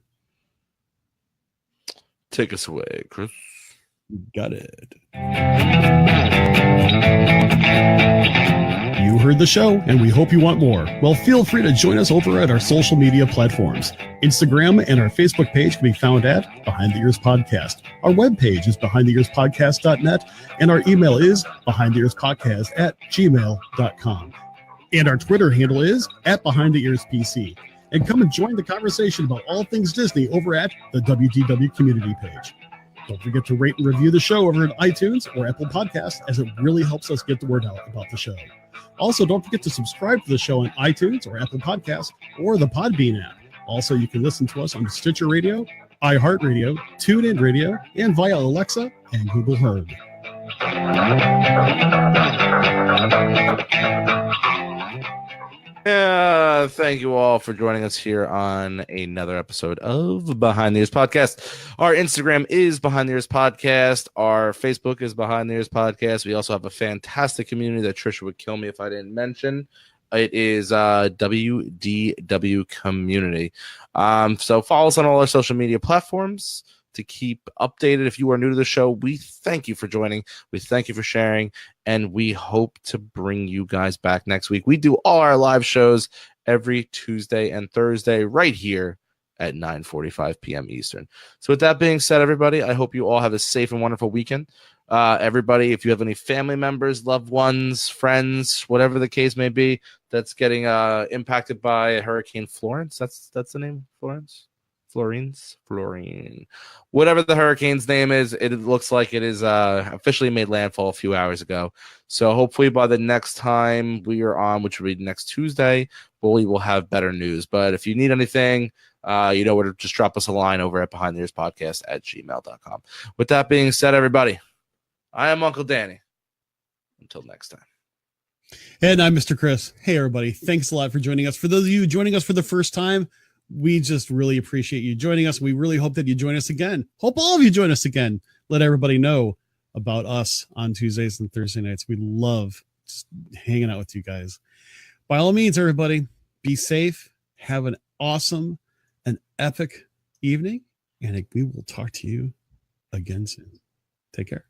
Take us away, Chris. Got it. You heard the show, and we hope you want more. Well, feel free to join us over at our social media platforms. Instagram and our Facebook page can be found at Behind the Ears Podcast. Our webpage is behindtheearspodcast.net, and our email is behindtheearspodcast@gmail.com. And our Twitter handle is @BehindTheEarsPC. And come and join the conversation about all things Disney over at the WDW community page. Don't forget to rate and review the show over at iTunes or Apple Podcasts, as it really helps us get the word out about the show. Also, don't forget to subscribe to the show on iTunes or Apple Podcasts or the Podbean app. Also, you can listen to us on Stitcher Radio, iHeartRadio, TuneIn Radio, and via Alexa and Google Home. Thank you all for joining us here on another episode of Behind the Ears Podcast. Our Instagram is Behind the Ears Podcast. Our Facebook is Behind the Ears Podcast. We also have a fantastic community that Trisha would kill me if I didn't mention. It is WDW Community. So follow us on all our social media platforms to keep updated. If you are new to the show, we thank you for joining. We thank you for sharing, and we hope to bring you guys back next week. We do all our live shows every Tuesday and Thursday right here at 9:45 p.m. Eastern. So with that being said, everybody, I hope you all have a safe and wonderful weekend. Everybody, if you have any family members, loved ones, friends, whatever the case may be, that's getting impacted by Hurricane Florence. That's the name, Florence? Florine. Whatever the hurricane's name is, it looks like it is officially made landfall a few hours ago. So hopefully by the next time we are on, which will be next Tuesday, we will have better news. But if you need anything, you know where to just drop us a line over at behindtheearspodcast@gmail.com. With that being said, everybody, I am Uncle Danny. Until next time. And I'm Mr. Chris. Hey, everybody. Thanks a lot for joining us. For those of you joining us for the first time, we just really appreciate you joining us. We really hope that you join us again. Hope all of you join us again. Let everybody know about us on Tuesdays and Thursday nights. We love just hanging out with you guys. By all means, everybody, be safe. Have an awesome and epic evening. And we will talk to you again soon. Take care.